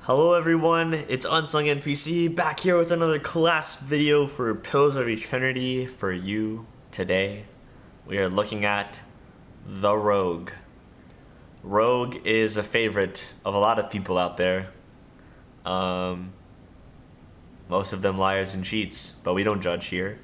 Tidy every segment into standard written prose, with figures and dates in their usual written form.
Hello everyone, it's UnsungNPC back here with another class video for Pillars of Eternity for you. Today, we are looking at the Rogue. Rogue is a favorite of a lot of people out there. Most of them liars and cheats, but we don't judge here.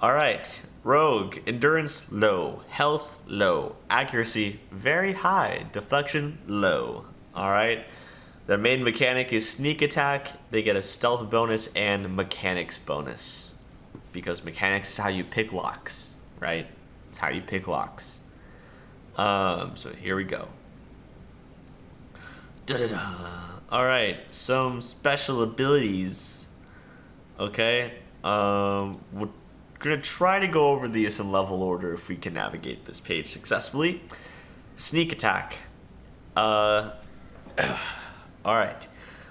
Alright, Rogue, endurance low, health low, accuracy very high, deflection low. Alright. Their main mechanic is sneak attack. They get a stealth bonus and mechanics bonus. Because mechanics is how you pick locks, right? It's how you pick locks. So here we go. Alright, some special abilities. Okay. We're gonna try to go over these in level order if we can navigate this page successfully. Sneak attack. Alright,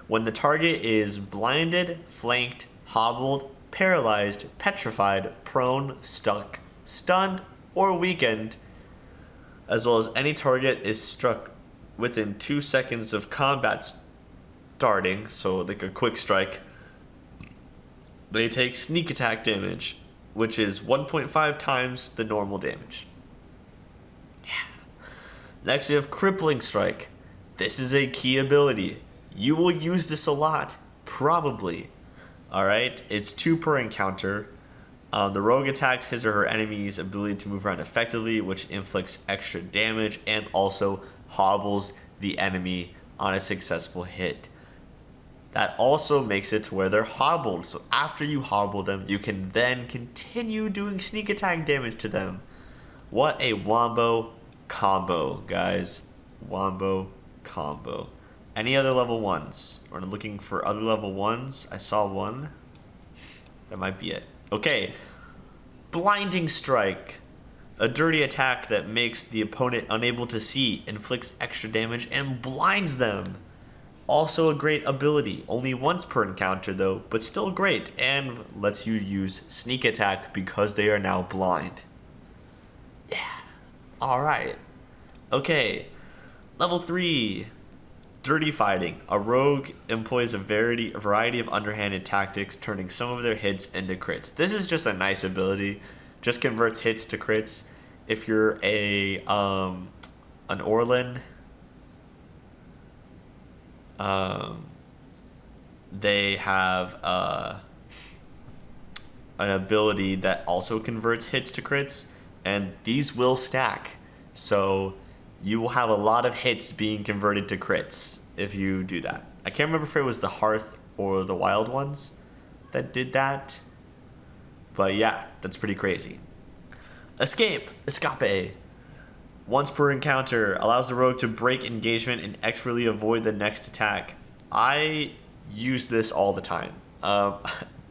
when the target is blinded, flanked, hobbled, paralyzed, petrified, prone, stuck, stunned, or weakened, as well as any target is struck within 2 seconds of combat starting, so like a quick strike, they take sneak attack damage, which is 1.5 times the normal damage. Next we have crippling strike. This is a key ability. You will use this a lot, probably. Alright, it's 2 per encounter. The rogue attacks his or her enemy's ability to move around effectively, which inflicts extra damage and also hobbles the enemy on a successful hit. That also makes it to where they're hobbled, so after you hobble them, you can then continue doing sneak attack damage to them. What a wombo combo, guys. Wombo combo. Any other level 1s? We're looking for other level 1s. I saw one. That might be it. Okay. Blinding strike. A dirty attack that makes the opponent unable to see, inflicts extra damage, and blinds them. Also a great ability. Only once per encounter though, but still great. And lets you use sneak attack because they are now blind. Yeah. Alright. Okay. Level 3. Dirty fighting. A rogue employs a variety of underhanded tactics, turning some of their hits into crits. This is just a nice ability. Just converts hits to crits. If you're an Orlan, they have an ability that also converts hits to crits, and these will stack. So you will have a lot of hits being converted to crits if you do that. I can't remember if it was the Hearth or the Wild ones that did that. But yeah, that's pretty crazy. Escape. Once per encounter, allows the rogue to break engagement and expertly avoid the next attack. I use this all the time.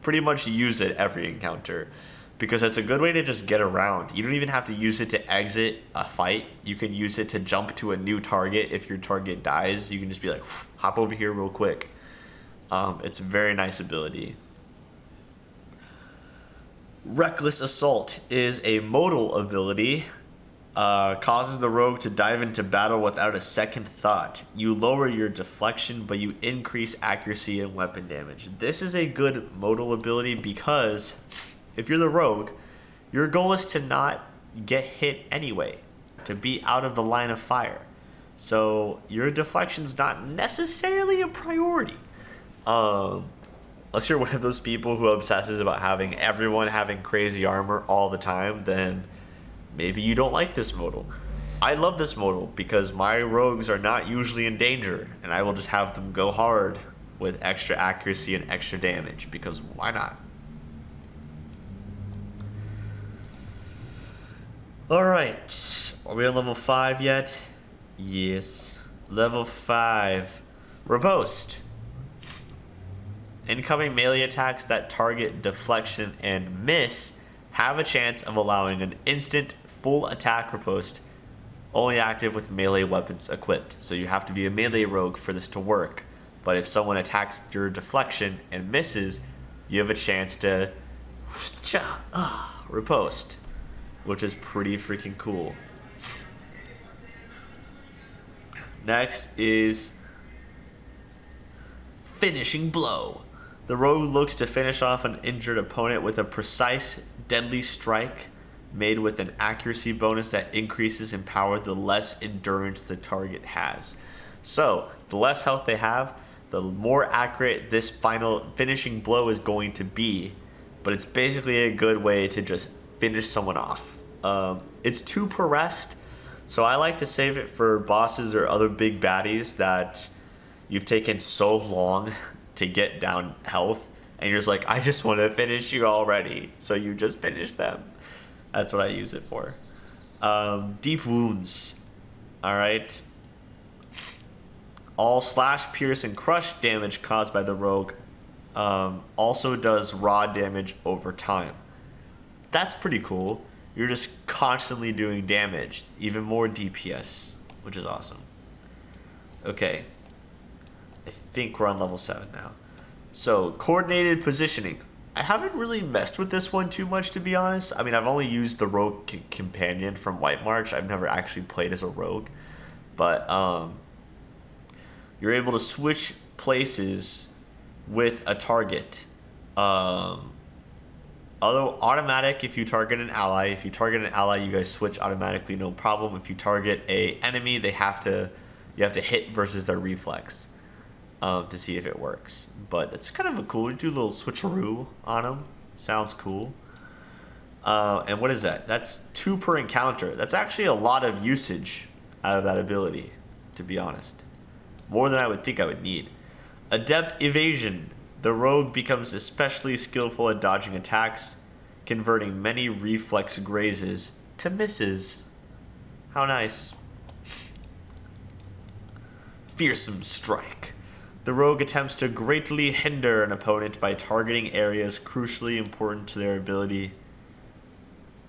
Pretty much use it every encounter. Because it's a good way to just get around. You don't even have to use it to exit a fight. You can use it to jump to a new target. If your target dies, you can just be like, hop over here real quick. It's a very nice ability. Reckless Assault is a modal ability. Causes the rogue to dive into battle without a second thought. You lower your deflection, but you increase accuracy and weapon damage. This is a good modal ability because if you're the rogue, your goal is to not get hit anyway, to be out of the line of fire. So your deflection's not necessarily a priority. Unless you're one of those people who obsesses about having everyone having crazy armor all the time, then maybe you don't like this modal. I love this modal because my rogues are not usually in danger, and I will just have them go hard with extra accuracy and extra damage, because why not? Alright, are we on level 5 yet? Yes. Level 5. Riposte. Incoming melee attacks that target deflection and miss have a chance of allowing an instant full attack riposte, only active with melee weapons equipped. So you have to be a melee rogue for this to work. But if someone attacks your deflection and misses, you have a chance to riposte, which is pretty freaking cool. Next is Finishing blow. The rogue looks to finish off an injured opponent with a precise, deadly strike made with an accuracy bonus that increases in power the less endurance the target has. So, the less health they have, the more accurate this final finishing blow is going to be. But it's basically a good way to just finish someone off. It's 2 per rest, so I like to save it for bosses or other big baddies that you've taken so long to get down health, and you're just like, I just want to finish you already, so you just finish them. That's what I use it for. Deep wounds. Alright. All slash, pierce, and crush damage caused by the rogue also does raw damage over time. That's pretty cool. You're just constantly doing damage. Even more DPS, which is awesome. Okay. I think we're on level 7 now. So, coordinated positioning. I haven't really messed with this one too much, to be honest. I mean, I've only used the rogue companion from White March. I've never actually played as a rogue. But, you're able to switch places with a target. Although automatic if you target an ally. If you target an ally, you guys switch automatically, no problem. If you target a enemy, you have to hit versus their reflex. To see if it works. But it's kind of a cool, do a little switcheroo on them. Sounds cool. And what is that? That's 2 per encounter. That's actually a lot of usage out of that ability, to be honest. More than I would think I would need. Adept evasion. The rogue becomes especially skillful at dodging attacks, converting many reflex grazes to misses. How nice. Fearsome strike. The rogue attempts to greatly hinder an opponent by targeting areas crucially important to their ability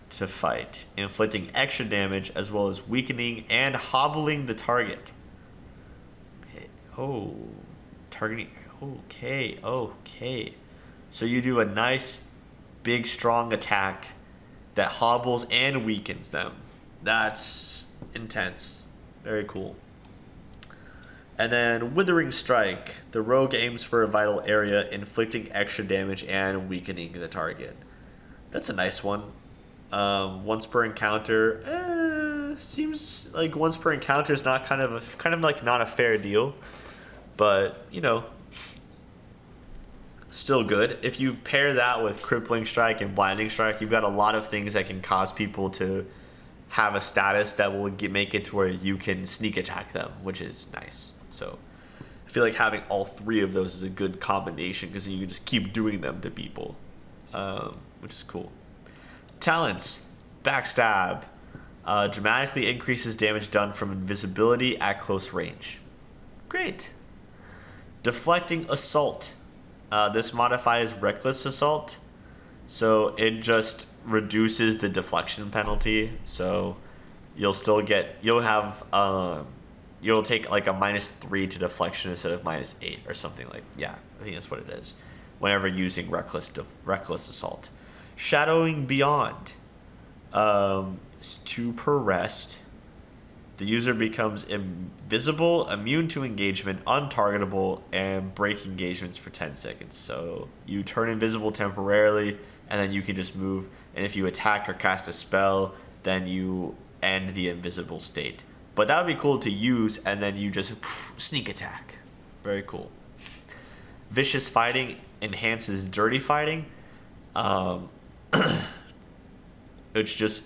to fight, inflicting extra damage as well as weakening and hobbling the target. Oh, targeting. Okay. So you do a nice, big, strong attack that hobbles and weakens them. That's intense. Very cool. And then Withering Strike. The rogue aims for a vital area, inflicting extra damage and weakening the target. That's a nice one. Once per encounter. Seems like once per encounter is not kind of like not a fair deal. But, you know, still good. If you pair that with Crippling Strike and Blinding Strike, you've got a lot of things that can cause people to have a status that will make it to where you can sneak attack them, which is nice. So I feel like having all 3 of those is a good combination because you can just keep doing them to people, which is cool. Talents. Backstab. Dramatically increases damage done from invisibility at close range. Great. Deflecting Assault. This modifies Reckless Assault, so it just reduces the deflection penalty. So you'll take like a -3 to deflection instead of -8 or something like. Yeah, I think that's what it is. Whenever using Reckless Assault. Shadowing Beyond. It's 2 per rest. The user becomes invisible, immune to engagement, untargetable, and break engagements for 10 seconds. So you turn invisible temporarily, and then you can just move. And if you attack or cast a spell, then you end the invisible state. But that would be cool to use, and then you just sneak attack. Very cool. Vicious Fighting enhances Dirty Fighting. Which just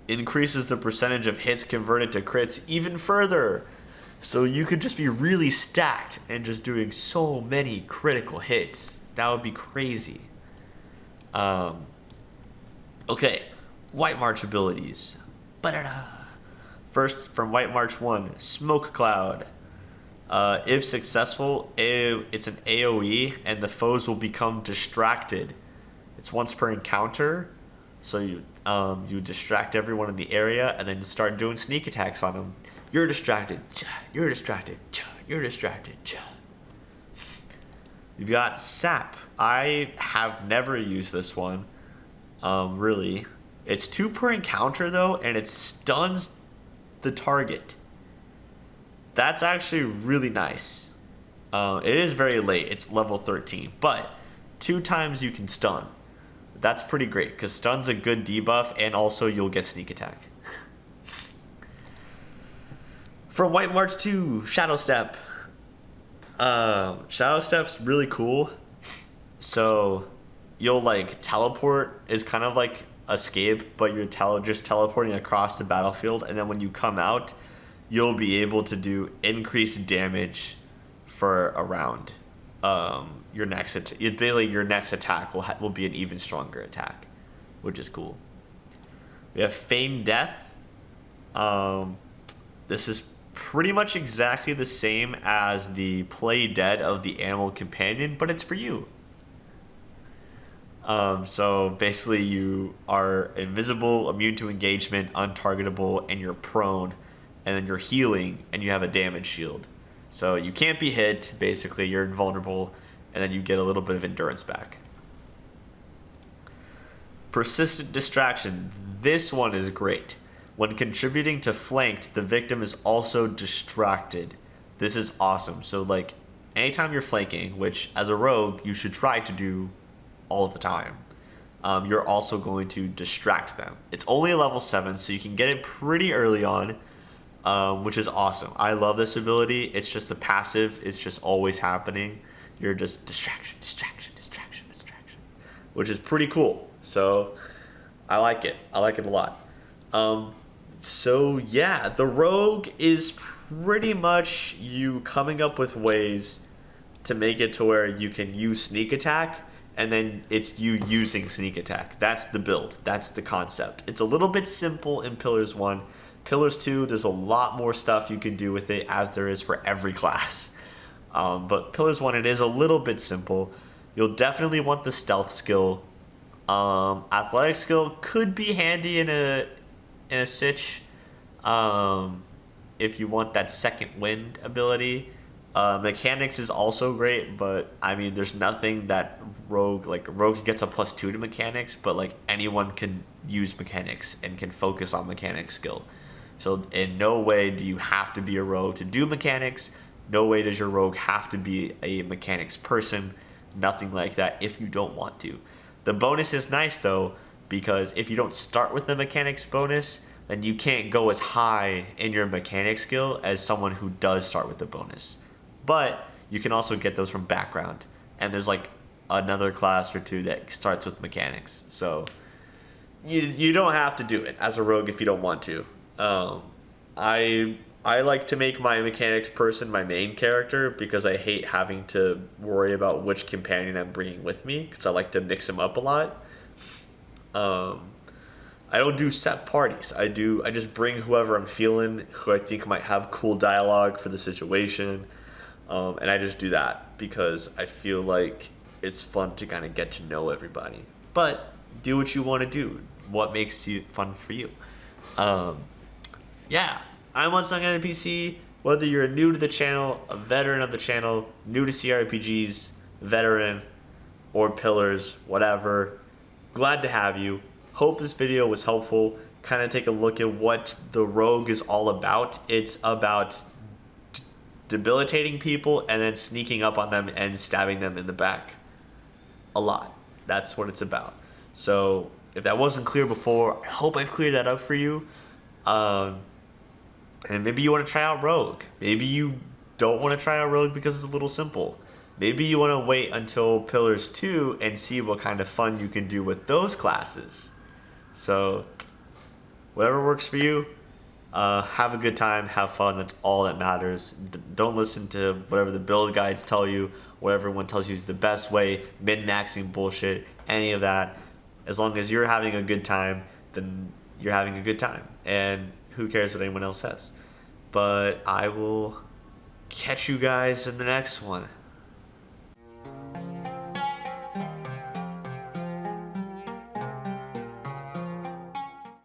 increases the percentage of hits converted to crits even further. So you could just be really stacked and just doing so many critical hits. That would be crazy. Okay, White March abilities. Ba-da-da. First, from White March 1, Smoke Cloud. If successful, it's an AoE, and the foes will become distracted. It's once per encounter, so you distract everyone in the area, and then you start doing sneak attacks on them. You're distracted. You're distracted. You're distracted. You've got Sap. I have never used this one, really. It's 2 per encounter, though, and it stuns the target. That's actually really nice. It is very late. It's level 13, but 2 times you can stun. That's pretty great because stun's a good debuff, and also you'll get sneak attack. From White March to Shadow Step. Shadow Step's really cool. So you'll like teleport is kind of like escape, but you're just teleporting across the battlefield, and then when you come out, you'll be able to do increased damage for a round. Your next attack will be an even stronger attack, which is cool. We have Feigned Death. This is pretty much exactly the same as the Play Dead of the Animal Companion, but it's for you. So basically you are invisible, immune to engagement, untargetable, and you're prone, and then you're healing, and you have a damage shield. So you can't be hit, basically you're invulnerable, and then you get a little bit of endurance back. Persistent Distraction. This one is great. When contributing to flanked, the victim is also distracted. This is awesome. So like anytime you're flanking, which as a rogue you should try to do all of the time, you're also going to distract them. It's only a level 7, so you can get it pretty early on, which is awesome. I love this ability. It's just a passive. It's just always happening. You're just distraction, distraction, distraction, distraction, which is pretty cool. So I like it. I like it a lot. So yeah, the rogue is pretty much you coming up with ways to make it to where you can use sneak attack, and then it's you using sneak attack. That's the build. That's the concept. It's a little bit simple in Pillars 1. Pillars 2, there's a lot more stuff you can do with it, as there is for every class. But Pillars 1, it is a little bit simple. You'll definitely want the stealth skill. Athletic skill could be handy in a sitch, if you want that second wind ability. Mechanics is also great, but I mean there's nothing that rogue gets a +2 to mechanics, but like anyone can use mechanics and can focus on mechanics skill. So in no way do you have to be a rogue to do mechanics. No way does your rogue have to be a mechanics person. Nothing like that if you don't want to. The bonus is nice though, because if you don't start with the mechanics bonus, then you can't go as high in your mechanics skill as someone who does start with the bonus. But you can also get those from background, and there's like another class or 2 that starts with mechanics. So you don't have to do it as a rogue if you don't want to. I like to make my mechanics person my main character because I hate having to worry about which companion I'm bringing with me, because I like to mix them up a lot. I don't do set parties. I just bring whoever I'm feeling, who I think might have cool dialogue for the situation, and I just do that because I feel like it's fun to kind of get to know everybody. But do what you want to do. What makes you fun for you? Yeah, I'm UnsungNPC. Whether you're new to the channel, a veteran of the channel, new to CRPGs, veteran, or Pillars, whatever, glad to have you. Hope this video was helpful. Kind of take a look at what the rogue is all about. It's about debilitating people and then sneaking up on them and stabbing them in the back. A lot. That's what it's about. So if that wasn't clear before, I hope I've cleared that up for you. And maybe you want to try out rogue. Maybe you don't want to try out rogue because it's a little simple. Maybe you want to wait until Pillars 2 and see what kind of fun you can do with those classes. So whatever works for you, have a good time, have fun. That's all that matters. Don't listen to whatever the build guides tell you, what everyone tells you is the best way, min-maxing bullshit, any of that. As long as you're having a good time, then you're having a good time. And who cares what anyone else says? But I will catch you guys in the next one.